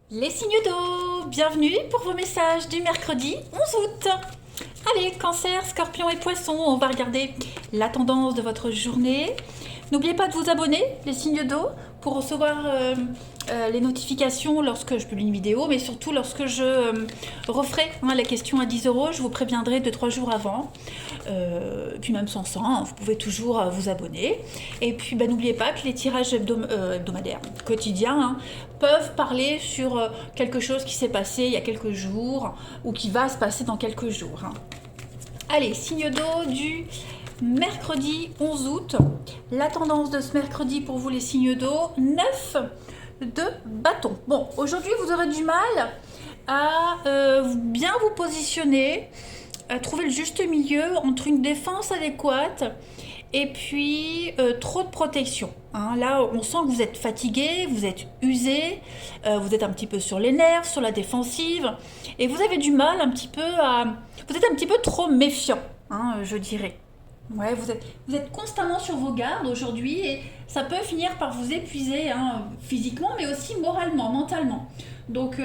Les signes d'eau, bienvenue pour vos messages du mercredi 11 août. Allez, cancer, scorpion et poisson, on va regarder la tendance de votre journée. N'oubliez pas de vous abonner, les signes d'eau, pour recevoir les notifications lorsque je publie une vidéo, mais surtout lorsque je referai la question à 10 €, je vous préviendrai 2-3 jours avant. Puis même sans ça, vous pouvez toujours vous abonner. Et puis n'oubliez pas que les tirages hebdomadaires, quotidiens, peuvent parler sur quelque chose qui s'est passé il y a quelques jours ou qui va se passer dans quelques jours. Allez, signe d'eau du mercredi 11 août. La tendance de ce mercredi pour vous les signes d'eau, 9 de bâton. Bon, aujourd'hui vous aurez du mal à bien vous positionner, à trouver le juste milieu entre une défense adéquate et puis trop de protection. Là, on sent que vous êtes fatigué, vous êtes usé, vous êtes un petit peu sur les nerfs, sur la défensive, et vous avez du mal un petit peu à... Vous êtes un petit peu trop méfiant, je dirais. Ouais, vous êtes constamment sur vos gardes aujourd'hui et ça peut finir par vous épuiser physiquement, mais aussi moralement, mentalement. Donc,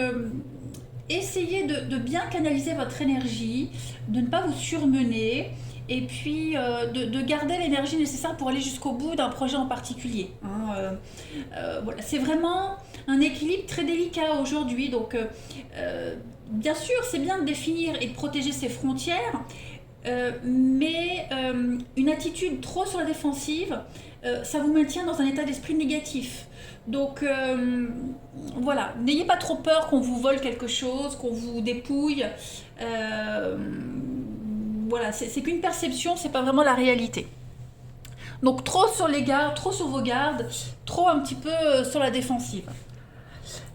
essayez de bien canaliser votre énergie, de ne pas vous surmener et puis de garder l'énergie nécessaire pour aller jusqu'au bout d'un projet en particulier. Voilà. C'est vraiment un équilibre très délicat aujourd'hui. Donc, bien sûr, c'est bien de définir et de protéger ses frontières, mais une attitude trop sur la défensive, ça vous maintient dans un état d'esprit négatif. Donc voilà, n'ayez pas trop peur qu'on vous vole quelque chose, qu'on vous dépouille. Voilà, c'est qu'une perception, c'est pas vraiment la réalité. Donc trop sur les gardes, trop sur vos gardes, trop un petit peu sur la défensive.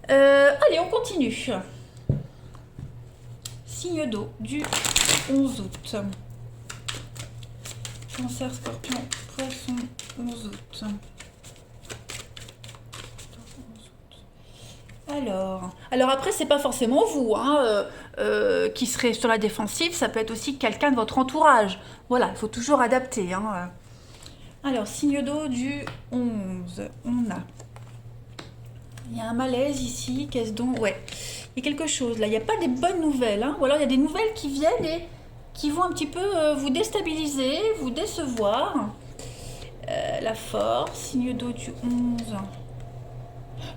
Allez, on continue. Signe d'eau du 11 août. Cancer, scorpion, poisson, 11 août. Alors après, c'est pas forcément vous qui serez sur la défensive, ça peut être aussi quelqu'un de votre entourage. Voilà, il faut toujours adapter. Alors, signe d'eau du 11, on a... Il y a un malaise ici, qu'est-ce donc? Ouais, il y a quelque chose là, il n'y a pas des bonnes nouvelles, ou alors il y a des nouvelles qui viennent et qui vont un petit peu vous déstabiliser, vous décevoir. La force, signe d'eau du 11.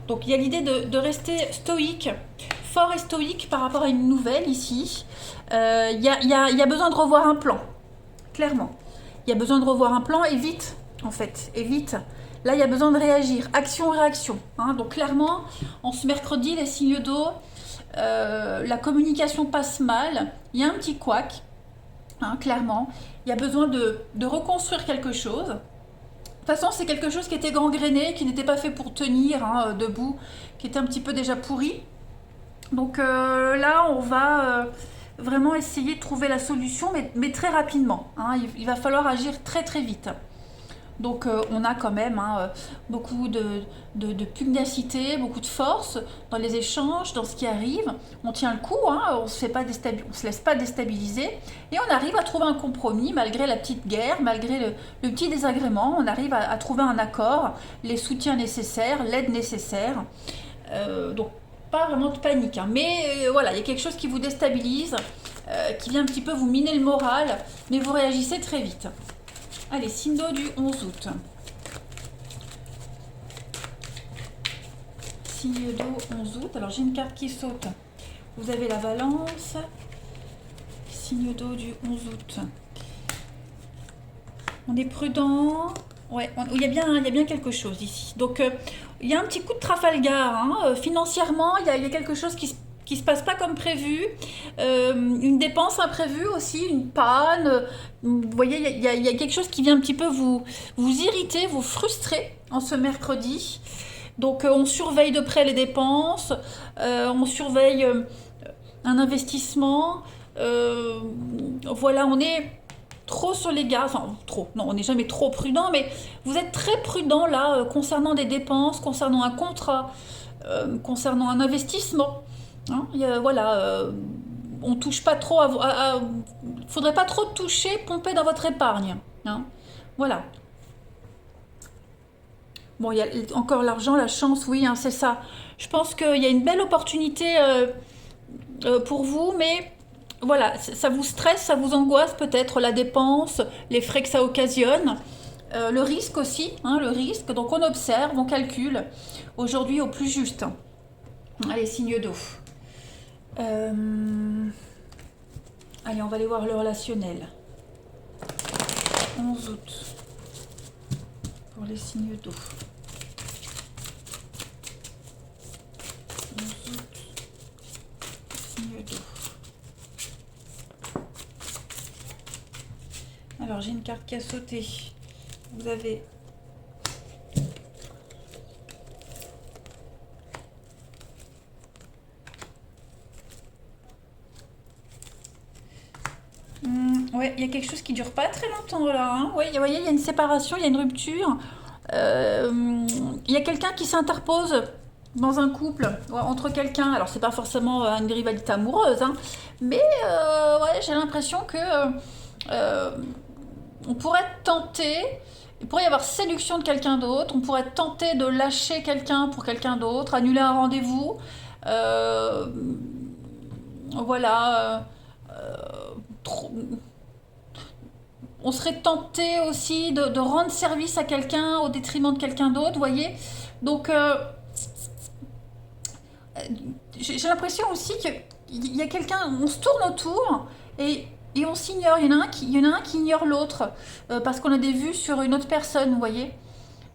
Donc il y a l'idée de rester stoïque, fort et stoïque par rapport à une nouvelle ici. Il y a besoin de revoir un plan, clairement. Il y a besoin de revoir un plan et vite, en fait, et vite. Là, il y a besoin de réagir, action-réaction. Donc clairement, en ce mercredi, les signes d'eau, la communication passe mal, il y a un petit couac, clairement. Il y a besoin de reconstruire quelque chose. De toute façon, c'est quelque chose qui était gangréné, qui n'était pas fait pour tenir debout, qui était un petit peu déjà pourri. Donc là, on va vraiment essayer de trouver la solution, mais très rapidement. Il va falloir agir très très vite. Donc on a quand même beaucoup de pugnacité, beaucoup de force dans les échanges, dans ce qui arrive. On tient le coup, on se laisse pas déstabiliser et on arrive à trouver un compromis malgré la petite guerre, malgré le petit désagrément. On arrive à trouver un accord, les soutiens nécessaires, l'aide nécessaire. Donc pas vraiment de panique, mais voilà, il y a quelque chose qui vous déstabilise, qui vient un petit peu vous miner le moral, mais vous réagissez très vite. Allez, signe d'eau du 11 août. Signe d'eau 11 août. Alors j'ai une carte qui saute. Vous avez la balance. Signe d'eau du 11 août. On est prudent. Ouais, il y a bien quelque chose ici. Donc il y a un petit coup de Trafalgar. Financièrement, il y a quelque chose qui se passe pas comme prévu, une dépense imprévue aussi, une panne. Vous voyez, il y a quelque chose qui vient un petit peu vous irriter, vous frustrer en ce mercredi. Donc on surveille de près les dépenses, on surveille un investissement. Voilà, on est trop sur les gaz, enfin trop, non, on n'est jamais trop prudent, mais vous êtes très prudent là concernant des dépenses, concernant un contrat, concernant un investissement. Voilà, on touche pas trop faudrait pas trop toucher, pomper dans votre épargne. Voilà. Bon, il y a encore l'argent, la chance, oui, hein, c'est ça. Je pense qu'il y a une belle opportunité pour vous, mais voilà, ça vous stresse, ça vous angoisse peut-être, la dépense, les frais que ça occasionne. Le risque aussi, hein, le risque. Donc on observe, on calcule. Aujourd'hui au plus juste. Allez, signe d'eau. Allez, on va aller voir le relationnel. 11 août. Pour les signes d'eau. 11 août. Signe d'eau. Alors, j'ai une carte qui a sauté. Vous avez ouais, il y a quelque chose qui dure pas très longtemps là. Hein. Ouais, vous voyez, il y a une séparation, il y a une rupture. Il y a quelqu'un qui s'interpose dans un couple, ouais, entre quelqu'un. Alors, c'est pas forcément une rivalité amoureuse, hein, mais ouais, j'ai l'impression que euh, on pourrait tenter. Il pourrait y avoir séduction de quelqu'un d'autre. On pourrait tenter de lâcher quelqu'un pour quelqu'un d'autre, annuler un rendez-vous. Euh, voilà. Trop- on serait tenté aussi de rendre service à quelqu'un au détriment de quelqu'un d'autre, vous voyez. Donc, j'ai l'impression aussi qu'il y a quelqu'un, on se tourne autour et on s'ignore. Il y en a un qui ignore l'autre parce qu'on a des vues sur une autre personne, vous voyez.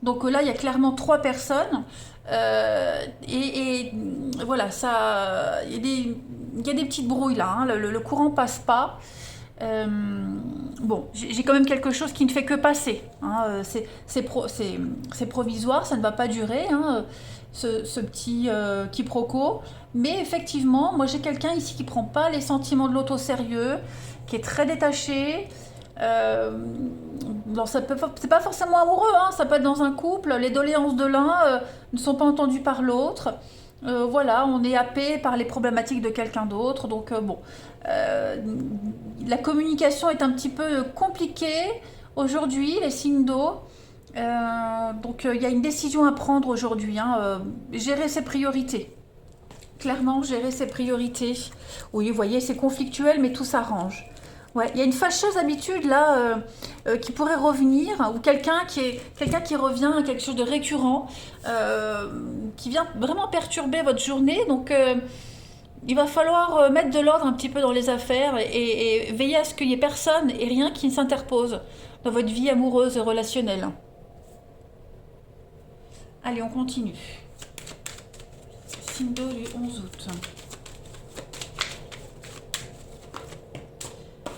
Donc là, il y a clairement trois personnes. Et voilà, ça, il y a des petites brouilles là. Hein, le courant passe pas. Bon, j'ai quand même quelque chose qui ne fait que passer. Hein, c'est provisoire, ça ne va pas durer, hein, ce petit quiproquo. Mais effectivement, moi j'ai quelqu'un ici qui prend pas les sentiments de l'autre au sérieux, qui est très détaché. Alors c'est pas forcément amoureux, hein, ça peut être dans un couple. Les doléances de l'un ne sont pas entendues par l'autre. Voilà, on est happé par les problématiques de quelqu'un d'autre. Donc bon, euh, la communication est un petit peu compliquée aujourd'hui, les signes d'eau. Donc il y a une décision à prendre aujourd'hui. Hein, gérer ses priorités. Clairement, gérer ses priorités. Oui, vous voyez, c'est conflictuel, mais tout s'arrange. Ouais, il y a une fâcheuse habitude là qui pourrait revenir, ou quelqu'un qui revient à quelque chose de récurrent, qui vient vraiment perturber votre journée. Donc, il va falloir mettre de l'ordre un petit peu dans les affaires et veiller à ce qu'il n'y ait personne et rien qui s'interpose dans votre vie amoureuse et relationnelle. Allez, on continue. Signe d'eau du 11 août.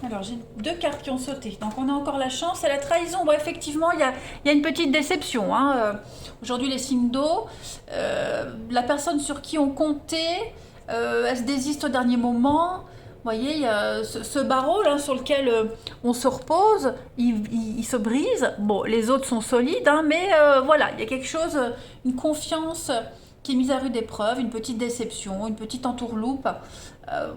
Alors, j'ai deux cartes qui ont sauté. Donc, on a encore la chance et la trahison. Bon, effectivement, il y a une petite déception. Hein. Aujourd'hui, les signes d'eau, la personne sur qui on comptait, elle se désiste au dernier moment. Vous voyez, il y a ce barreau là sur lequel on se repose, il se brise. Bon, les autres sont solides, hein, mais voilà, il y a quelque chose, une confiance qui est mise à rude épreuve, une petite déception, une petite entourloupe. Euh,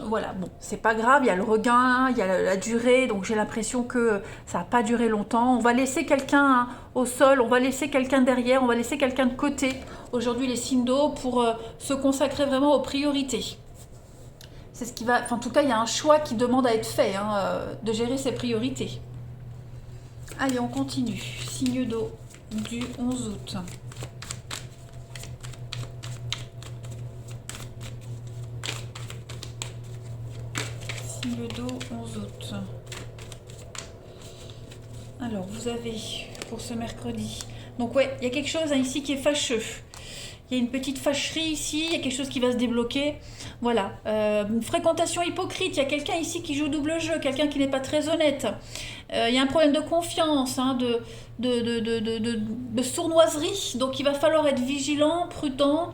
voilà, bon, c'est pas grave, il y a le regain, il y a la durée, donc j'ai l'impression que ça n'a pas duré longtemps. On va laisser quelqu'un hein, au sol, on va laisser quelqu'un derrière, on va laisser quelqu'un de côté. Aujourd'hui, les signes d'eau pour se consacrer vraiment aux priorités. C'est ce qui va. Enfin, en tout cas, il y a un choix qui demande à être fait, hein, de gérer ses priorités. Allez, on continue. Signe d'eau du 11 août. Signe d'eau 11 août. Alors, vous avez pour ce mercredi. Donc, ouais, il y a quelque chose hein, ici qui est fâcheux. Il y a une petite fâcherie ici, il y a quelque chose qui va se débloquer. Voilà. Une fréquentation hypocrite. Il y a quelqu'un ici qui joue double jeu, quelqu'un qui n'est pas très honnête. Il y a un problème de confiance, hein, de sournoiserie. Donc il va falloir être vigilant, prudent,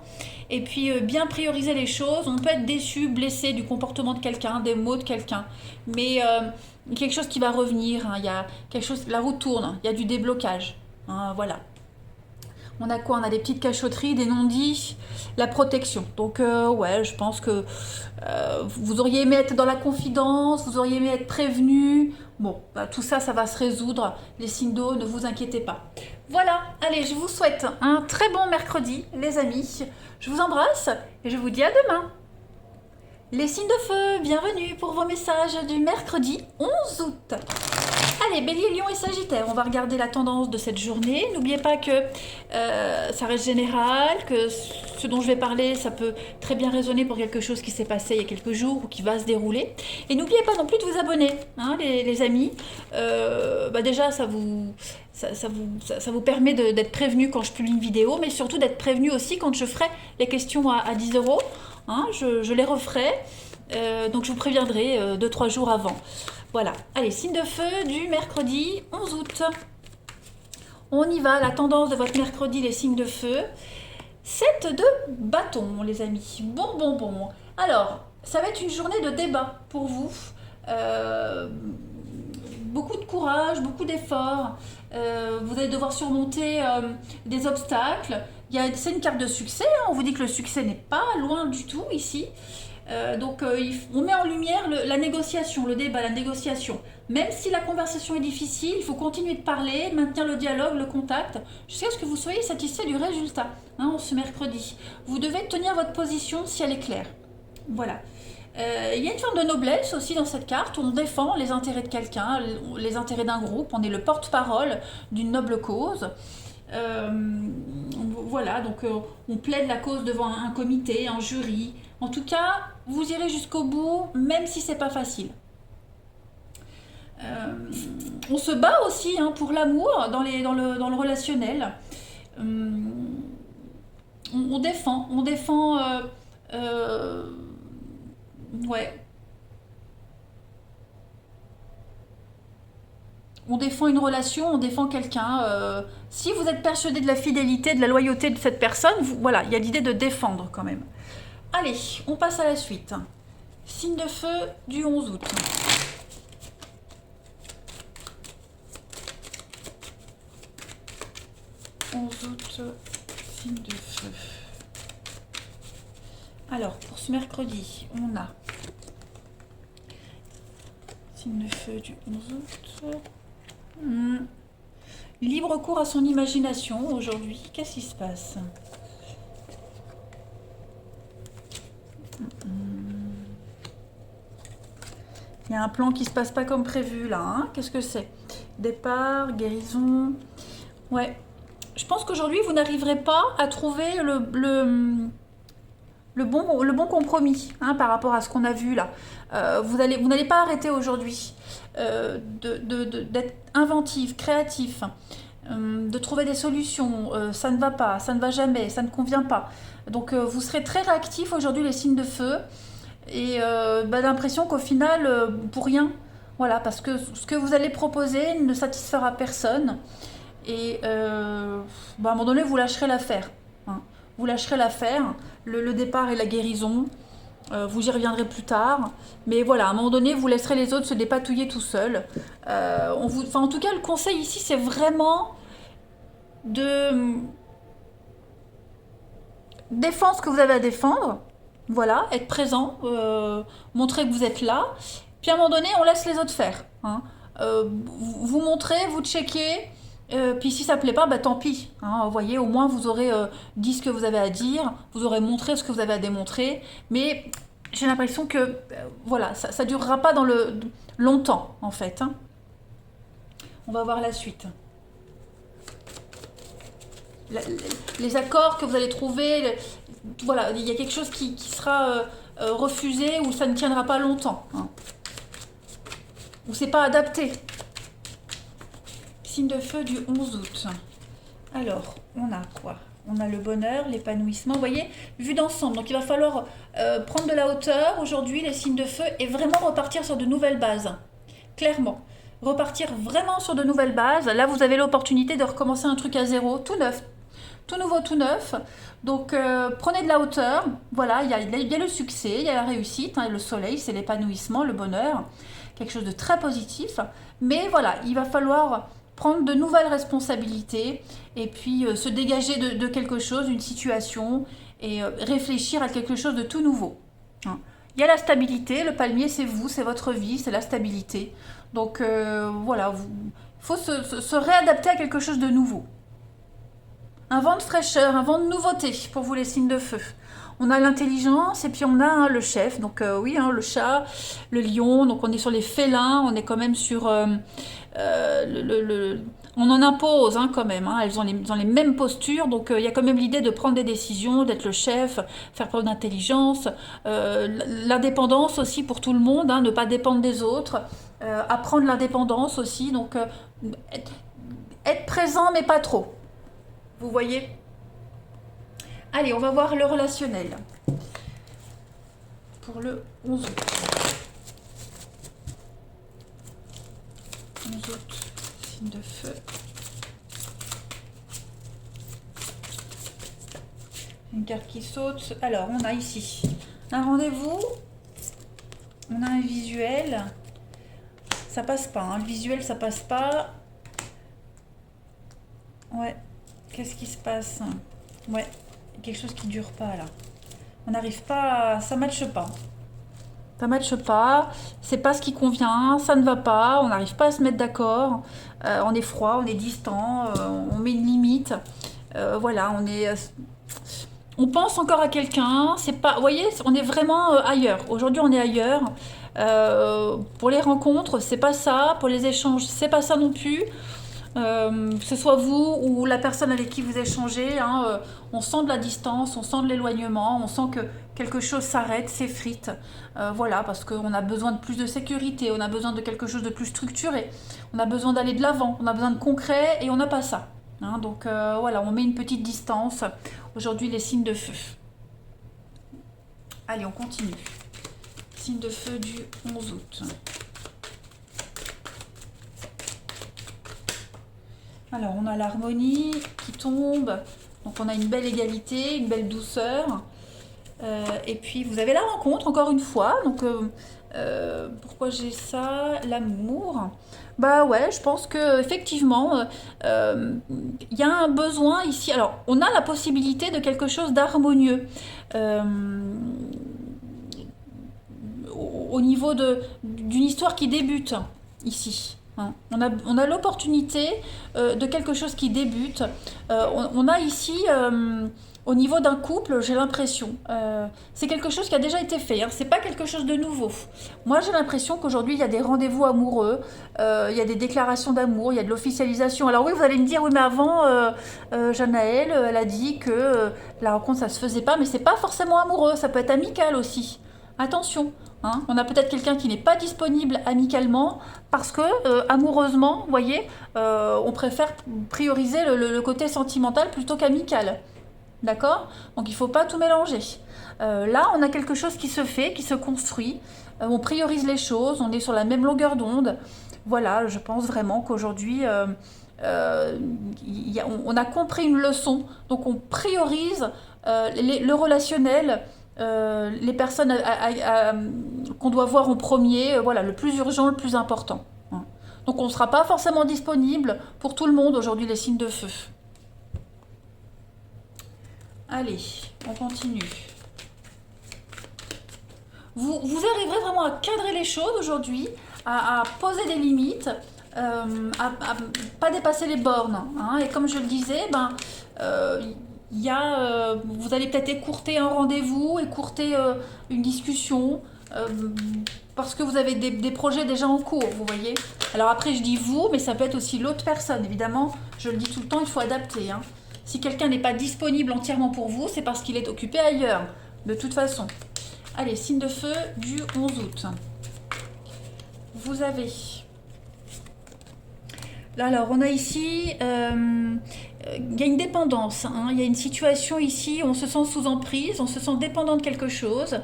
et puis bien prioriser les choses. On peut être déçu, blessé du comportement de quelqu'un, des mots de quelqu'un. Mais quelque chose qui va revenir. Hein, il y a quelque chose, la roue tourne, il y a du déblocage. Hein, voilà. On a quoi? On a des petites cachotteries, des non-dits, la protection. Donc ouais, je pense que vous auriez aimé être dans la confidence, vous auriez aimé être prévenu. Bon, bah, tout ça, ça va se résoudre. Les signes d'eau, ne vous inquiétez pas. Voilà, allez, je vous souhaite un très bon mercredi, les amis. Je vous embrasse et je vous dis à demain. Les signes de feu, bienvenue pour vos messages du mercredi 11 août. Allez, Bélier, Lion et Sagittaire, on va regarder la tendance de cette journée. N'oubliez pas que ça reste général, que ce dont je vais parler, ça peut très bien résonner pour quelque chose qui s'est passé il y a quelques jours ou qui va se dérouler. Et n'oubliez pas non plus de vous abonner, hein, les amis. Déjà, ça vous permet d'être prévenu quand je publie une vidéo, mais surtout d'être prévenu aussi quand je ferai les questions à 10 euros. Hein, je les referai, donc je vous préviendrai 2-3 jours avant. Voilà, allez, signe de feu du mercredi 11 août. On y va, la tendance de votre mercredi, les signes de feu. 7 de bâton, les amis. Bon. Alors, ça va être une journée de débat pour vous. Beaucoup de courage, beaucoup d'efforts. Vous allez devoir surmonter des obstacles. C'est une carte de succès, hein. On vous dit que le succès n'est pas loin du tout ici. On met en lumière la négociation, le débat, la négociation. Même si la conversation est difficile, il faut continuer de parler, maintenir le dialogue, le contact, jusqu'à ce que vous soyez satisfait du résultat, hein, ce mercredi. Vous devez tenir votre position si elle est claire. Voilà. Il y a une forme de noblesse aussi dans cette carte. On défend les intérêts de quelqu'un, les intérêts d'un groupe. On est le porte-parole d'une noble cause. Voilà, donc on plaide la cause devant un comité, un jury. En tout cas, vous irez jusqu'au bout, même si c'est pas facile. On se bat aussi, hein, pour l'amour dans le relationnel. On défend. Ouais. On défend une relation, on défend quelqu'un. Si vous êtes persuadé de la fidélité, de la loyauté de cette personne, voilà, il y a l'idée de défendre quand même. Allez, on passe à la suite. Signe de feu du 11 août. Signe de feu. Alors, pour ce mercredi, on a signe de feu du 11 août. Libre cours à son imagination aujourd'hui. Qu'est-ce qui se passe? Il y a un plan qui se passe pas comme prévu là, hein. Qu'est-ce que c'est? Départ, guérison. Ouais. Je pense qu'aujourd'hui, vous n'arriverez pas à trouver le bon compromis, hein, par rapport à ce qu'on a vu là. Vous n'allez pas arrêter aujourd'hui d'être inventif, créatif, de trouver des solutions. Ça ne va pas, ça ne va jamais, ça ne convient pas. Donc vous serez très réactif aujourd'hui, les signes de feu. Et l'impression qu'au final, pour rien. Voilà, parce que ce que vous allez proposer ne satisfera personne. Et à un moment donné, vous lâcherez l'affaire. Hein. Vous lâcherez l'affaire, le départ et la guérison. Vous y reviendrez plus tard. Mais voilà, à un moment donné, vous laisserez les autres se dépatouiller tout seuls. En tout cas, le conseil ici, c'est vraiment de défendre ce que vous avez à défendre. Voilà, être présent, montrer que vous êtes là. Puis à un moment donné, on laisse les autres faire. Hein. Vous montrez, vous checkez. Puis si ça ne plaît pas, tant pis. Hein, vous voyez, au moins vous aurez dit ce que vous avez à dire, vous aurez montré ce que vous avez à démontrer. Mais j'ai l'impression que voilà, ça ne durera pas dans longtemps en fait. Hein. On va voir la suite. Les accords que vous allez trouver, voilà, il y a quelque chose qui sera refusé ou ça ne tiendra pas longtemps. Hein. Ou c'est pas adapté. Signe de feu du 11 août. Alors, on a quoi? On a le bonheur, l'épanouissement, vous voyez, vu d'ensemble. Donc il va falloir prendre de la hauteur aujourd'hui, les signes de feu, et vraiment repartir sur de nouvelles bases. Clairement. Repartir vraiment sur de nouvelles bases. Là, vous avez l'opportunité de recommencer un truc à zéro, tout neuf. Tout nouveau, tout neuf. Donc, prenez de la hauteur. Voilà, il y a le succès, il y a la réussite. Hein, le soleil, c'est l'épanouissement, le bonheur. Quelque chose de très positif. Mais voilà, il va falloir prendre de nouvelles responsabilités et puis se dégager de quelque chose, d'une situation et réfléchir à quelque chose de tout nouveau. Hein. Il y a la stabilité, le palmier c'est vous, c'est votre vie, c'est la stabilité. Donc voilà, il faut se réadapter à quelque chose de nouveau. Un vent de fraîcheur, un vent de nouveauté pour vous les signes de feu. On a l'intelligence et puis on a le chef, donc oui, le chat, le lion, donc on est sur les félins, on est quand même sur... on en impose quand même, elles ont les mêmes postures, donc il y a quand même l'idée de prendre des décisions, d'être le chef, faire preuve d'intelligence, l'indépendance aussi pour tout le monde, ne pas dépendre des autres, apprendre l'indépendance aussi, donc être présent mais pas trop. Vous voyez ? Allez, on va voir le relationnel pour le 11 août. 11 août, signe de feu. Une carte qui saute. Alors, on a ici un rendez-vous. On a un visuel. Ça passe pas, le visuel, ça passe pas. Ouais. Qu'est-ce qui se passe? Ouais. Quelque chose qui dure pas là. On n'arrive pas, ça matche pas. Ça matche pas, c'est pas ce qui convient, ça ne va pas, on n'arrive pas à se mettre d'accord, on est froid, on est distant, on met une limite. Voilà, on pense encore à quelqu'un, c'est pas, vous voyez, on est vraiment ailleurs. Aujourd'hui, on est ailleurs. Pour les rencontres, c'est pas ça. Pour les échanges, c'est pas ça non plus. Que ce soit vous ou la personne avec qui vous échangez, on sent de la distance, on sent de l'éloignement, on sent que quelque chose s'arrête, s'effrite. Voilà, parce qu'on a besoin de plus de sécurité, on a besoin de quelque chose de plus structuré, on a besoin d'aller de l'avant, on a besoin de concret et on n'a pas ça. Donc voilà, on met une petite distance. Aujourd'hui, les signes de feu. Allez, on continue. Signe de feu du 11 août. Alors, on a l'harmonie qui tombe. Donc, on a une belle égalité, une belle douceur. Et puis, vous avez la rencontre, encore une fois. Donc, pourquoi j'ai ça? L'amour. Bah ouais, je pense que effectivement, il y a un besoin ici. Alors, on a la possibilité de quelque chose d'harmonieux. Au niveau d'une histoire qui débute ici. On a l'opportunité de quelque chose qui débute. On a ici, au niveau d'un couple, j'ai l'impression, c'est quelque chose qui a déjà été fait. C'est pas quelque chose de nouveau. Moi, j'ai l'impression qu'aujourd'hui, il y a des rendez-vous amoureux, il y a des déclarations d'amour, il y a de l'officialisation. Alors oui, vous allez me dire, oui, mais avant, Janaël, elle a dit que la rencontre, ça se faisait pas, mais c'est pas forcément amoureux, ça peut être amical aussi. Attention. On a peut-être quelqu'un qui n'est pas disponible amicalement parce que, amoureusement, vous voyez, on préfère prioriser le côté sentimental plutôt qu'amical. D'accord? Donc il ne faut pas tout mélanger. Là, on a quelque chose qui se fait, qui se construit. On priorise les choses, on est sur la même longueur d'onde. Voilà, je pense vraiment qu'aujourd'hui, on a compris une leçon. Donc on priorise le relationnel. Les personnes qu'on doit voir en premier, voilà, le plus urgent, le plus important. Donc on ne sera pas forcément disponible pour tout le monde aujourd'hui, les signes de feu. Allez, on continue. Vous arriverez vraiment à cadrer les choses aujourd'hui, à poser des limites, à pas dépasser les bornes. Et comme je le disais, vous allez peut-être écourter un rendez-vous, écourter une discussion, parce que vous avez des projets déjà en cours, vous voyez. Alors après, je dis vous, mais ça peut être aussi l'autre personne. Évidemment, je le dis tout le temps, il faut adapter. Si quelqu'un n'est pas disponible entièrement pour vous, c'est parce qu'il est occupé ailleurs, de toute façon. Allez, signe de feu du 11 août. Vous avez... Alors, on a ici... il y a une dépendance, il y a une situation ici, on se sent sous emprise, on se sent dépendant de quelque chose.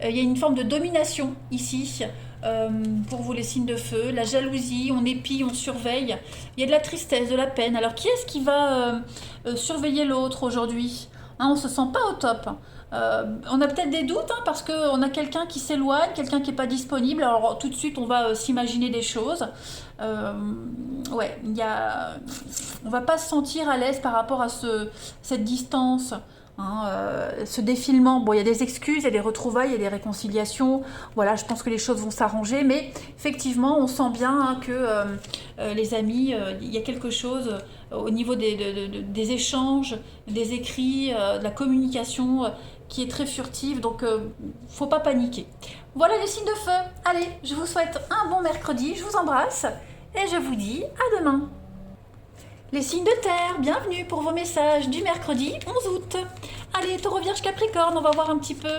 Il y a une forme de domination ici, pour vous les signes de feu, la jalousie, on épie, on surveille. Il y a de la tristesse, de la peine. Alors qui est-ce qui va surveiller l'autre aujourd'hui? On ne se sent pas au top. On a peut-être des doutes parce qu'on a quelqu'un qui s'éloigne, quelqu'un qui n'est pas disponible. Alors tout de suite, on va s'imaginer des choses. ouais, on va pas se sentir à l'aise par rapport à cette distance, hein, ce défilement. Bon, il y a des excuses, il y a des retrouvailles, il y a des réconciliations. Voilà, je pense que les choses vont s'arranger, mais effectivement, on sent bien hein, que les amis, il y a quelque chose au niveau des échanges, des écrits, de la communication qui est très furtive, donc faut pas paniquer. Voilà les signes de feu. Allez, je vous souhaite un bon mercredi, je vous embrasse et je vous dis à demain. Les signes de terre, bienvenue pour vos messages du mercredi 11 août. Allez, Taureau, Vierge, Capricorne, on va voir un petit peu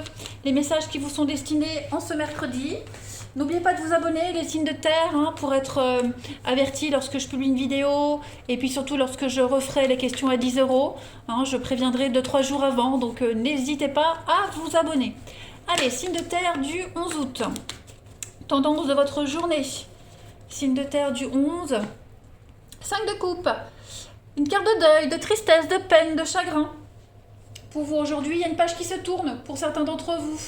les messages qui vous sont destinés en ce mercredi. N'oubliez pas de vous abonner, les signes de terre, hein, pour être avertis lorsque je publie une vidéo et puis surtout lorsque je referai les questions à 10 €. Hein, je préviendrai 2-3 jours avant, donc n'hésitez pas à vous abonner. Allez, signe de terre du 11 août. Tendance de votre journée. Signe de terre du 11. 5 de coupe. Une carte de deuil, de tristesse, de peine, de chagrin. Pour vous aujourd'hui, il y a une page qui se tourne pour certains d'entre vous.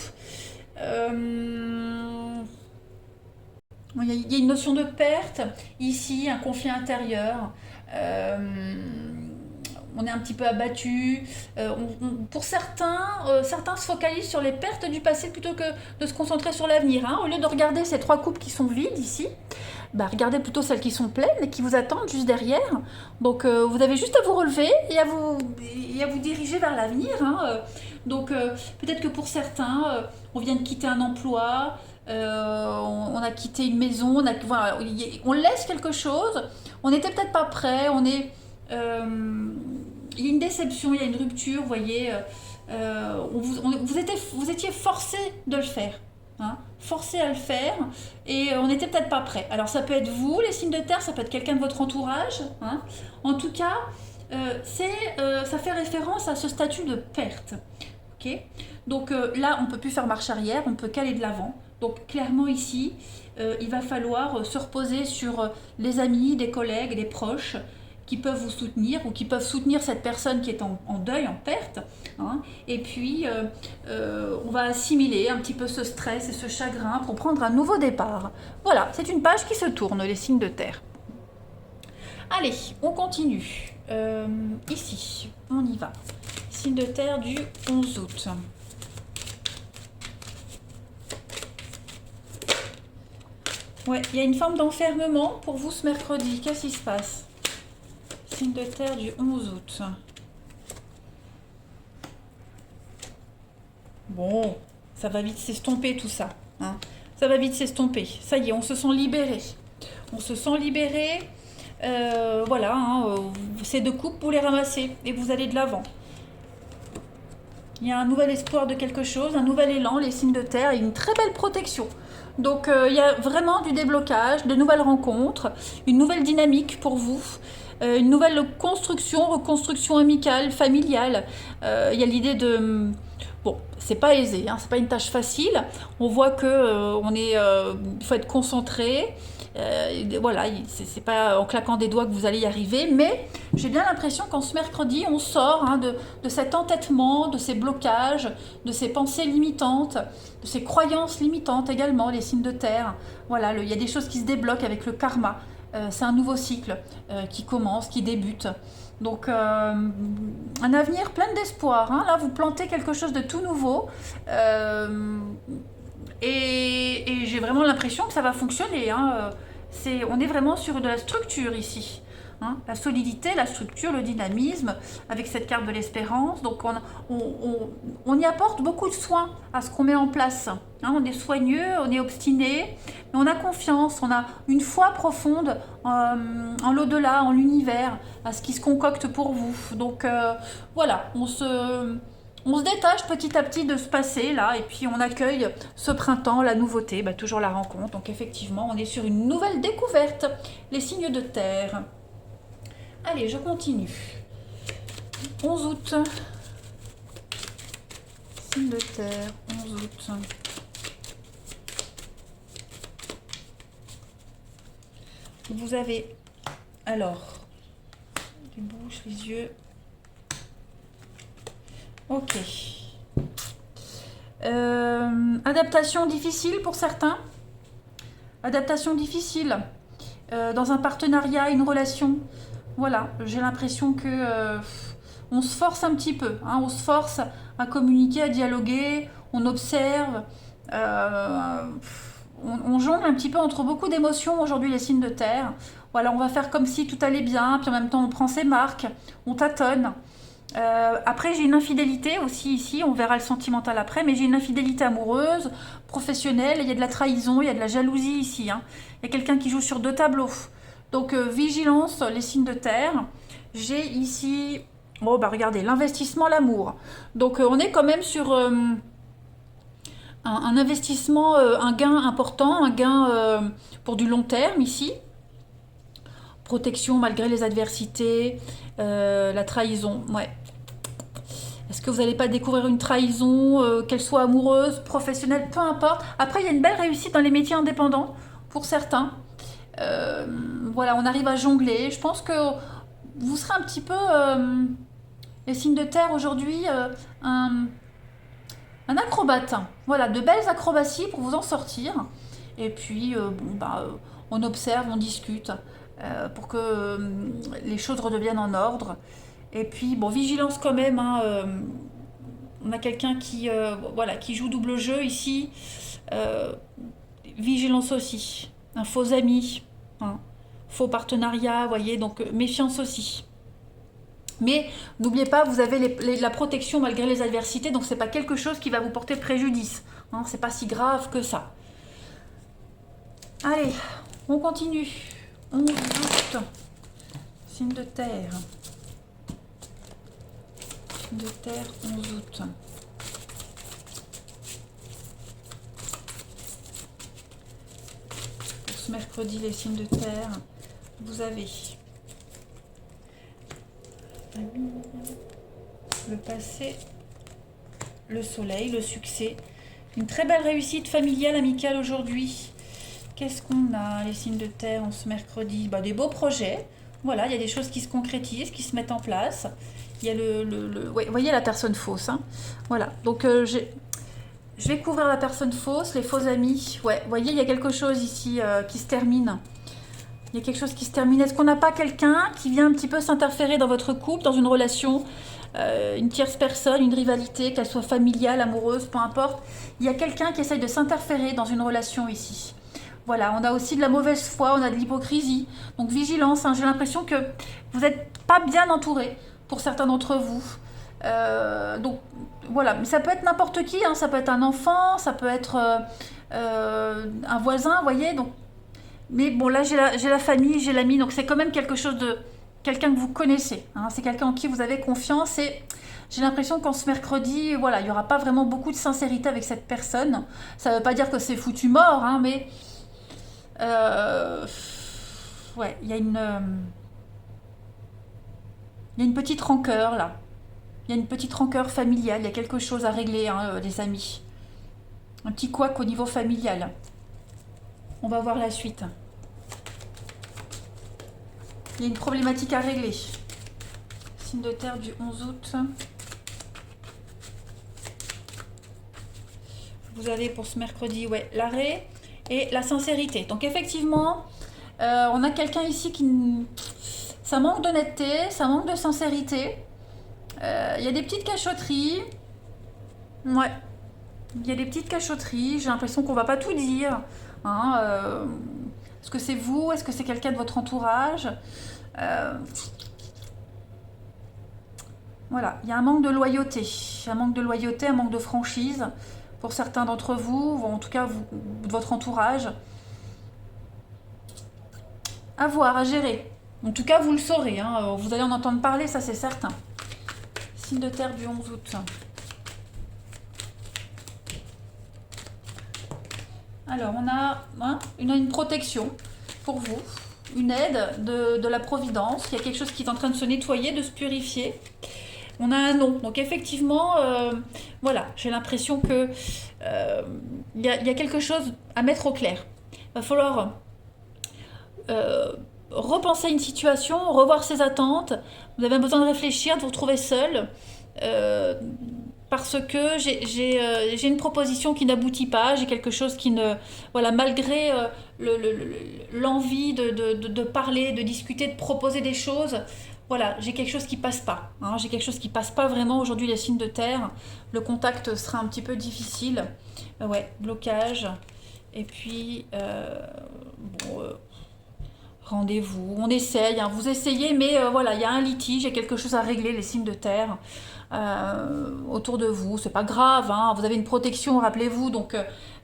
Il y a une notion de perte, ici, un conflit intérieur. On est un petit peu abattu. Pour certains, certains se focalisent sur les pertes du passé plutôt que de se concentrer sur l'avenir. Hein. Au lieu de regarder ces 3 coupes qui sont vides ici, bah, regardez plutôt celles qui sont pleines et qui vous attendent juste derrière. Donc vous avez juste à vous relever et à vous diriger vers l'avenir. Hein. Donc peut-être que pour certains, on vient de quitter un emploi, on a quitté une maison, voilà, on laisse quelque chose, on n'était peut-être pas prêt, il y a une déception, il y a une rupture, vous voyez, vous étiez forcé de le faire. Hein, forcé à le faire et on n'était peut-être pas prêt. Alors ça peut être vous, les signes de terre, ça peut être quelqu'un de votre entourage. Hein. En tout cas, ça fait référence à ce statut de perte. Okay, donc là, on ne peut plus faire marche arrière, on peut qu'aller de l'avant. Donc clairement ici, il va falloir se reposer sur les amis, des collègues, des proches qui peuvent vous soutenir ou qui peuvent soutenir cette personne qui est en deuil, en perte. Hein. Et puis, on va assimiler un petit peu ce stress et ce chagrin pour prendre un nouveau départ. Voilà, c'est une page qui se tourne, les signes de terre. Allez, on continue. Ici, on y va. Signe de terre du 11 août. Ouais, il y a une forme d'enfermement pour vous ce mercredi. Qu'est-ce qui se passe? Signe de terre du 11 août. Bon, ça va vite s'estomper tout ça. Hein. Ça va vite s'estomper. Ça y est, on se sent libéré. On se sent libéré. Voilà, hein, ces 2 coupes, vous les ramassez et vous allez de l'avant. Il y a un nouvel espoir de quelque chose, un nouvel élan, les signes de terre et une très belle protection. Donc il y a vraiment du déblocage, de nouvelles rencontres, une nouvelle dynamique pour vous. Une nouvelle reconstruction amicale, familiale. Il y a l'idée de... Bon, c'est pas aisé, hein, c'est pas une tâche facile. On voit que il faut être concentré. Voilà, c'est pas en claquant des doigts que vous allez y arriver, mais j'ai bien l'impression qu'en ce mercredi, on sort hein, de cet entêtement, de ces blocages, de ces pensées limitantes, de ces croyances limitantes également, les signes de terre. Voilà, il y a des choses qui se débloquent avec le karma. C'est un nouveau cycle qui commence, qui débute. Donc un avenir plein d'espoir. Hein. Là, vous plantez quelque chose de tout nouveau. Et j'ai vraiment l'impression que ça va fonctionner. Hein. On est vraiment sur de la structure ici. Hein. La solidité, la structure, le dynamisme, avec cette carte de l'espérance. Donc on y apporte beaucoup de soin à ce qu'on met en place. Hein. On est soigneux, on est obstiné, mais on a confiance, on a une foi profonde en l'au-delà, en l'univers, à ce qui se concocte pour vous. Donc voilà, on se détache petit à petit de ce passé là et puis on accueille ce printemps, la nouveauté, bah, toujours la rencontre. Donc effectivement, on est sur une nouvelle découverte, les signes de terre. Allez, je continue. 11 août. Signe de terre, 11 août. Vous avez alors les bouches, les yeux. Ok. Adaptation difficile pour certains. Adaptation difficile. dans un partenariat, une relation. Voilà, j'ai l'impression que on se force un petit peu, hein, on se force à communiquer, à dialoguer, on observe, euh, on jongle un petit peu entre beaucoup d'émotions aujourd'hui les signes de terre. Voilà, on va faire comme si tout allait bien, puis en même temps on prend ses marques, on tâtonne. Après, j'ai une infidélité aussi ici, on verra le sentimental après, mais j'ai une infidélité amoureuse, professionnelle, il y a de la trahison, il y a de la jalousie ici, hein. Il y a quelqu'un qui joue sur deux tableaux. Donc, vigilance, les signes de terre. J'ai ici, bon, bah regardez, l'investissement, l'amour. Donc, on est quand même sur un investissement, un gain important, un gain pour du long terme ici. Protection malgré les adversités, la trahison, ouais. Est-ce que vous n'allez pas découvrir une trahison, qu'elle soit amoureuse, professionnelle, peu importe. Après, il y a une belle réussite dans les métiers indépendants, pour certains. Euh, voilà, on arrive à jongler. Je pense que vous serez un petit peu, les signes de terre aujourd'hui, un acrobate. Voilà, de belles acrobaties pour vous en sortir. Et puis, bon, bah, on observe, on discute pour que les choses redeviennent en ordre. Et puis, bon, vigilance quand même, hein, on a quelqu'un qui, voilà, qui joue double jeu ici. Euh, Vigilance aussi. Un faux ami, hein, faux partenariat, vous voyez, donc méfiance aussi. Mais n'oubliez pas, vous avez la protection malgré les adversités, donc c'est pas quelque chose qui va vous porter préjudice. Hein, c'est pas si grave que ça. Allez, on continue. 11 août. Signe de terre. Signe de terre, 11 août. Pour ce mercredi, les signes de terre, vous avez le passé, le soleil, le succès. Une très belle réussite familiale, amicale aujourd'hui. Qu'est-ce qu'on a, les signes de terre, en ce mercredi? Bah, des beaux projets. Voilà, il y a des choses qui se concrétisent, qui se mettent en place. Il y a ouais, vous voyez la personne fausse. Hein. Voilà, donc je vais couvrir la personne fausse, les faux amis. Ouais, vous voyez, il y a quelque chose ici qui se termine. Il y a quelque chose qui se termine. Est-ce qu'on n'a pas quelqu'un qui vient un petit peu s'interférer dans votre couple, dans une relation, une tierce personne, une rivalité, qu'elle soit familiale, amoureuse, peu importe. Il y a quelqu'un qui essaye de s'interférer dans une relation ici. Voilà, on a aussi de la mauvaise foi, on a de l'hypocrisie. Donc vigilance, hein, j'ai l'impression que vous n'êtes pas bien entouré pour certains d'entre vous. Donc voilà, mais ça peut être n'importe qui, hein, ça peut être un enfant, ça peut être un voisin, vous voyez. Donc, mais bon, là j'ai la famille, j'ai l'ami, donc c'est quand même quelque chose de quelqu'un que vous connaissez. Hein, c'est quelqu'un en qui vous avez confiance et j'ai l'impression qu'en ce mercredi, voilà, il n'y aura pas vraiment beaucoup de sincérité avec cette personne. Ça ne veut pas dire que c'est foutu mort, hein, mais ouais, il y a une petite rancœur là. Il y a une petite rancœur familiale, il y a quelque chose à régler, hein, les amis. Un petit couac au niveau familial. On va voir la suite. Il y a une problématique à régler. Signe de terre du 11 août. Vous avez pour ce mercredi, ouais, l'arrêt et la sincérité. Donc effectivement, on a quelqu'un ici qui... Ça manque d'honnêteté, ça manque de sincérité. Il y a des petites cachotteries. Ouais. Il y a des petites cachotteries. J'ai l'impression qu'on va pas tout dire. Hein, est-ce que c'est vous? Est-ce que c'est quelqu'un de votre entourage? Voilà. Il y a un manque de loyauté. Un manque de loyauté, un manque de franchise pour certains d'entre vous, ou en tout cas vous, de votre entourage. À voir, à gérer. En tout cas, vous le saurez. Hein, vous allez en entendre parler, ça c'est certain. Signe de terre du 11 août. Alors, on a une protection pour vous, une aide de la Providence. Il y a quelque chose qui est en train de se nettoyer, de se purifier. On a un nom. Donc, effectivement, voilà, j'ai l'impression que il y a quelque chose à mettre au clair. Il va falloir repenser une situation, revoir ses attentes. Vous avez besoin de réfléchir, de vous retrouver seul. parce que j'ai une proposition qui n'aboutit pas, j'ai quelque chose qui ne... Voilà, malgré l'envie de parler, de discuter, de proposer des choses, voilà, j'ai quelque chose qui passe pas. Hein, j'ai quelque chose qui passe pas vraiment aujourd'hui, les signes de terre. Le contact sera un petit peu difficile. Ouais, blocage. Et puis, bon, rendez-vous, on essaye, hein, vous essayez, mais voilà, il y a un litige, il y a quelque chose à régler, les signes de terre autour de vous. C'est pas grave, hein, vous avez une protection, rappelez-vous, donc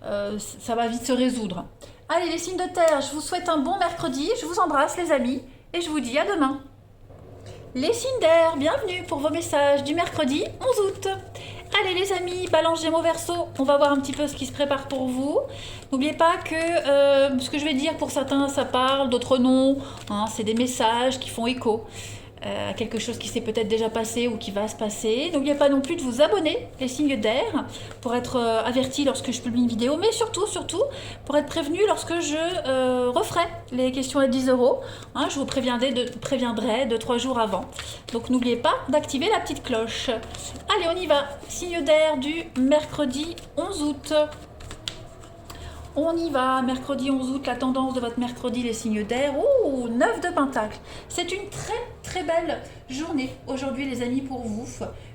ça va vite se résoudre. Allez, les signes de terre, je vous souhaite un bon mercredi, je vous embrasse les amis, et je vous dis à demain. Les signes d'air, bienvenue pour vos messages du mercredi 11 août. Allez les amis, Balance Gémeaux Verseau, on va voir un petit peu ce qui se prépare pour vous. N'oubliez pas que ce que je vais dire pour certains ça parle, d'autres non. Hein, c'est des messages qui font écho à quelque chose qui s'est peut-être déjà passé ou qui va se passer. N'oubliez pas non plus de vous abonner, les signes d'air, pour être averti lorsque je publie une vidéo, mais surtout pour être prévenu lorsque je referai les questions à 10 €. Hein, je vous préviendrai de 3 jours avant. Donc n'oubliez pas d'activer la petite cloche. Allez, on y va. Signe d'air du mercredi 11 août. On y va, mercredi 11 août, la tendance de votre mercredi, les signes d'air. Ouh, 9 de Pentacle. C'est une très belle journée aujourd'hui les amis pour vous.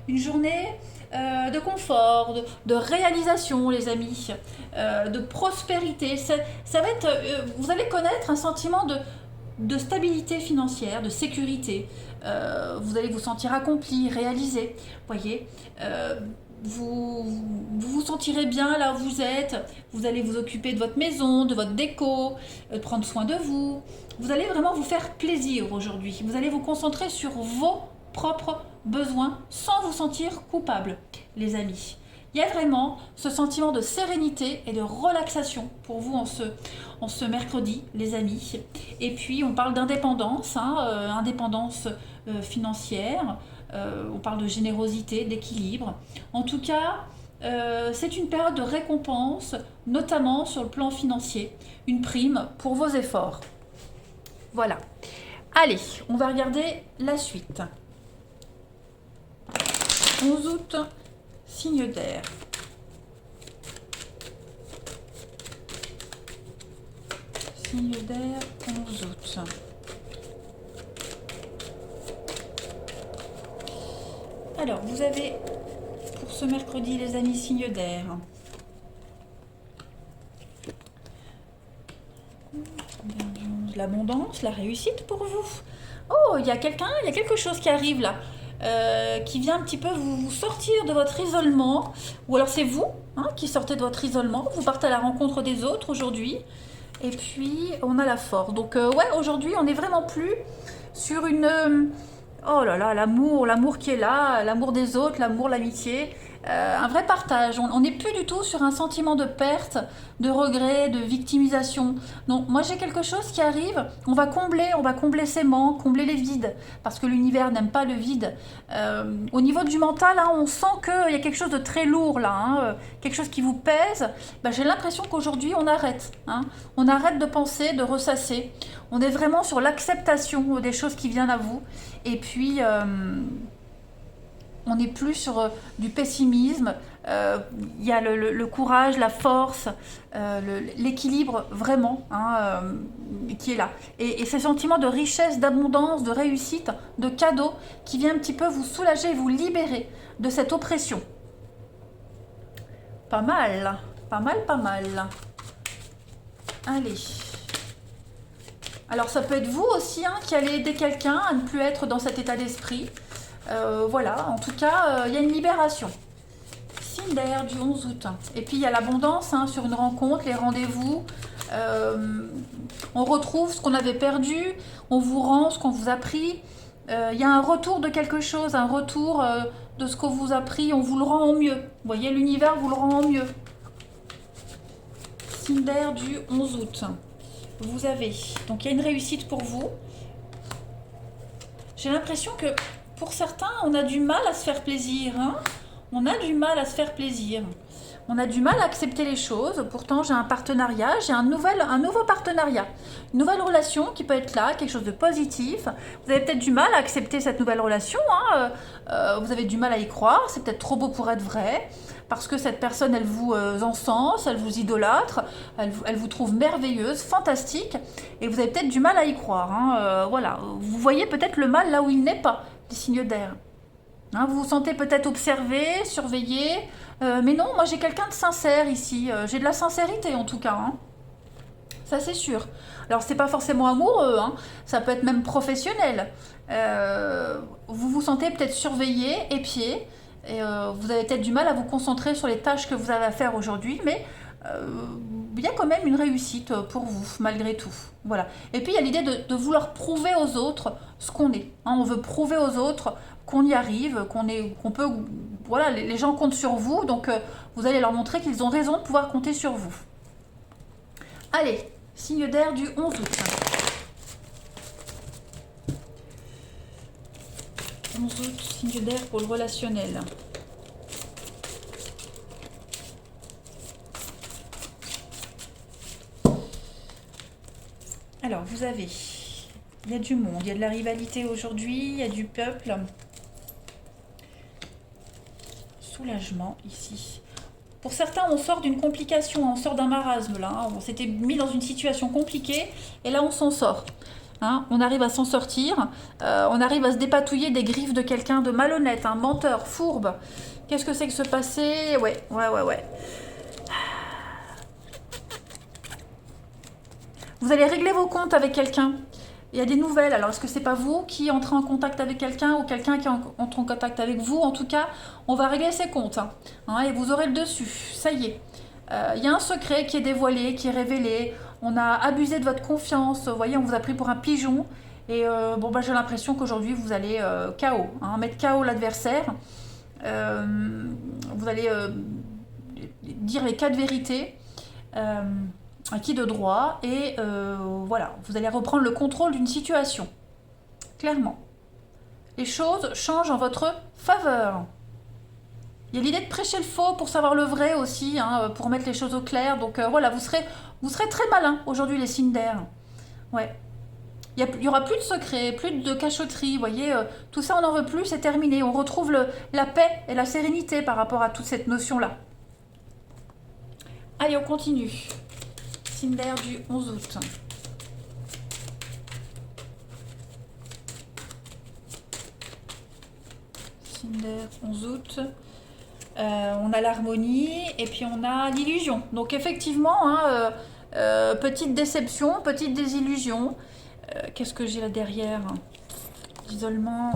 Une journée de confort, de réalisation les amis, de prospérité. Ça va être, vous allez connaître un sentiment de stabilité financière, de sécurité. Vous allez vous sentir accompli, réalisé. Voyez, vous vous sentirez bien là où vous êtes, vous allez vous occuper de votre maison, de votre déco, prendre soin de vous. Vous allez vraiment vous faire plaisir aujourd'hui. Vous allez vous concentrer sur vos propres besoins sans vous sentir coupable, les amis. Il y a vraiment ce sentiment de sérénité et de relaxation pour vous en ce mercredi, les amis. Et puis, on parle d'indépendance, hein, indépendance financière. On parle de générosité, d'équilibre. En tout cas, c'est une période de récompense, notamment sur le plan financier. Une prime pour vos efforts. Voilà. Allez, on va regarder la suite. 11 août, signe d'air. Signe d'air, 11 août. Alors, vous avez pour ce mercredi, les amis, signe d'air. L'abondance, la réussite pour vous. Oh, il y a quelque chose qui arrive là, qui vient un petit peu vous sortir de votre isolement. Ou alors c'est vous hein, qui sortez de votre isolement. Vous partez à la rencontre des autres aujourd'hui. Et puis, on a la force. Donc, ouais, aujourd'hui, on n'est vraiment plus sur une... oh là là, l'amour qui est là, l'amour des autres, l'amour, l'amitié, un vrai partage. On n'est plus du tout sur un sentiment de perte, de regret, de victimisation. Non, moi j'ai quelque chose qui arrive, on va combler ses manques, combler les vides, parce que l'univers n'aime pas le vide. Au niveau du mental, hein, on sent qu'il y a quelque chose de très lourd là, hein, quelque chose qui vous pèse. Ben, j'ai l'impression qu'aujourd'hui on arrête. Hein. On arrête de penser, de ressasser. On est vraiment sur l'acceptation des choses qui viennent à vous. Et puis, on n'est plus sur du pessimisme. Il y a le courage, la force, l'équilibre vraiment hein, qui est là. Et ce sentiment de richesse, d'abondance, de réussite, de cadeau qui vient un petit peu vous soulager et vous libérer de cette oppression. Pas mal, pas mal. Allez. Alors ça peut être vous aussi hein, qui allez aider quelqu'un à ne plus être dans cet état d'esprit. Voilà, en tout cas, il y a une libération. Signe d'air du 11 août. Et puis il y a l'abondance hein, sur une rencontre, les rendez-vous. On retrouve ce qu'on avait perdu, on vous rend ce qu'on vous a pris. Il y a un retour de quelque chose, un retour de ce qu'on vous a pris, on vous le rend en mieux. Vous voyez, l'univers vous le rend en mieux. Signe d'air du 11 août. Vous avez, donc il y a une réussite pour vous. J'ai l'impression que pour certains, on a du mal à se faire plaisir. Hein, on a du mal à se faire plaisir. On a du mal à accepter les choses. Pourtant, j'ai un partenariat, j'ai un nouveau partenariat, une nouvelle relation qui peut être là, quelque chose de positif. Vous avez peut-être du mal à accepter cette nouvelle relation, hein, vous avez du mal à y croire, c'est peut-être trop beau pour être vrai, parce que cette personne, elle vous encense, elle vous idolâtre, elle vous trouve merveilleuse, fantastique, et vous avez peut-être du mal à y croire. Hein, voilà, vous voyez peut-être le mal là où il n'est pas, les signes d'air. Hein, vous vous sentez peut-être observé, surveillé, mais non, moi j'ai quelqu'un de sincère ici, j'ai de la sincérité en tout cas, hein. Ça c'est sûr. Alors c'est pas forcément amoureux, hein, ça peut être même professionnel. Vous vous sentez peut-être surveillé, épié, et vous avez peut-être du mal à vous concentrer sur les tâches que vous avez à faire aujourd'hui, mais il y a quand même une réussite pour vous, malgré tout. Voilà. Et puis il y a l'idée de vouloir prouver aux autres ce qu'on est. Hein. On veut prouver aux autres qu'on y arrive, qu'on peut. Voilà, les gens comptent sur vous, donc vous allez leur montrer qu'ils ont raison de pouvoir compter sur vous. Allez, signe d'air du 11 août. 11 août, signe d'air pour le relationnel. Alors, vous avez, il y a du monde, il y a de la rivalité aujourd'hui, il y a du peuple. Soulagement ici. Pour certains, on sort d'une complication, on sort d'un marasme là. Hein. On s'était mis dans une situation compliquée et là, on s'en sort. Hein, on arrive à s'en sortir, on arrive à se dépatouiller des griffes de quelqu'un de malhonnête, un menteur, fourbe. Qu'est-ce que c'est que ce passé? Ouais. Vous allez régler vos comptes avec quelqu'un. Il y a des nouvelles. Alors, est-ce que c'est pas vous qui entrez en contact avec quelqu'un ou quelqu'un qui entre en contact avec vous? En tout cas, on va régler ses comptes. Hein, et vous aurez le dessus. Ça y est. Il y a un secret qui est dévoilé, qui est révélé. On a abusé de votre confiance. Vous voyez, on vous a pris pour un pigeon. Et j'ai l'impression qu'aujourd'hui, vous allez KO. Hein, mettre KO l'adversaire. Vous allez dire les 4 vérités. Acquis de droit. Et voilà, vous allez reprendre le contrôle d'une situation. Clairement. Les choses changent en votre faveur. Il y a l'idée de prêcher le faux pour savoir le vrai aussi, hein, pour mettre les choses au clair. Donc voilà, vous serez très malin aujourd'hui les signes d'air. Ouais. Il y aura plus de secrets, plus de cachotterie, vous voyez. Tout ça, on n'en veut plus, c'est terminé. On retrouve la paix et la sérénité par rapport à toute cette notion-là. Allez, on continue. Signe d'air du 11 août. Signe d'air 11 août. On a l'harmonie et puis on a l'illusion. Donc effectivement, hein, petite déception, petite désillusion. Qu'est-ce que j'ai là derrière? L'isolement.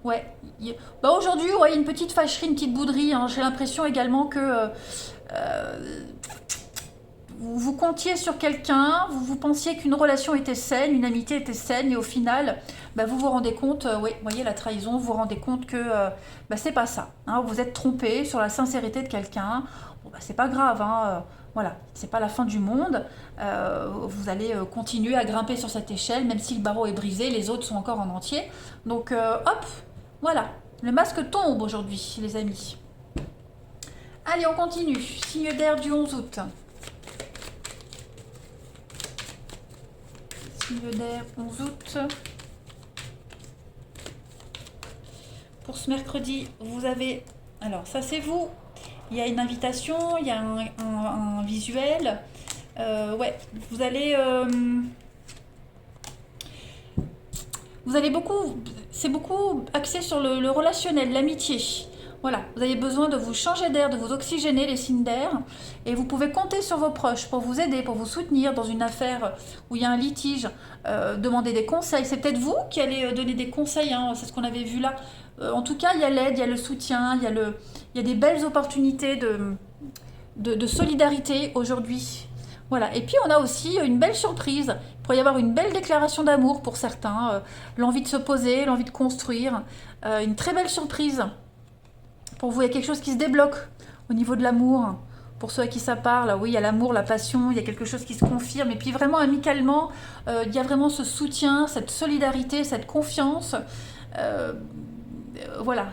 Ouais. Aujourd'hui, ouais, il y a une petite fâcherie, une petite bouderie. Hein. J'ai l'impression également que vous comptiez sur quelqu'un, vous pensiez qu'une relation était saine, une amitié était saine, et au final, vous vous rendez compte, oui, vous voyez la trahison, vous vous rendez compte que c'est pas ça. Hein, vous êtes trompé sur la sincérité de quelqu'un. Bon, c'est pas grave, hein, voilà, c'est pas la fin du monde. Vous allez continuer à grimper sur cette échelle, même si le barreau est brisé, les autres sont encore en entier. Donc, hop, voilà, le masque tombe aujourd'hui, les amis. Allez, on continue. Signe d'air du 11 août. Signe d'air 11 août. Pour ce mercredi, vous avez... Alors, ça c'est vous. Il y a une invitation, il y a un visuel. Ouais, vous allez... Vous allez beaucoup... C'est beaucoup axé sur le relationnel, l'amitié. Voilà, vous avez besoin de vous changer d'air, de vous oxygéner, les signes d'air. Et vous pouvez compter sur vos proches pour vous aider, pour vous soutenir dans une affaire où il y a un litige. Demander des conseils. C'est peut-être vous qui allez donner des conseils, hein, c'est ce qu'on avait vu là. En tout cas, il y a l'aide, il y a le soutien, il y a des belles opportunités de solidarité aujourd'hui. Voilà. Et puis, on a aussi une belle surprise. Il pourrait y avoir une belle déclaration d'amour pour certains. L'envie de se poser, l'envie de construire. Une très belle surprise. Pour vous, il y a quelque chose qui se débloque au niveau de l'amour. Pour ceux à qui ça parle, oui, il y a l'amour, la passion, il y a quelque chose qui se confirme. Et puis vraiment, amicalement, il y a vraiment ce soutien, cette solidarité, cette confiance. Voilà,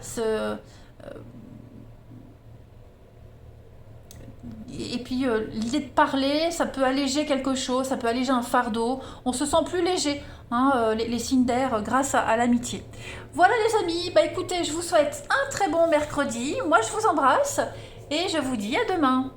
Et puis l'idée de parler, ça peut alléger quelque chose, ça peut alléger un fardeau. On se sent plus léger, hein, les signes d'air, grâce à l'amitié. Voilà les amis, bah écoutez, je vous souhaite un très bon mercredi. Moi je vous embrasse et je vous dis à demain.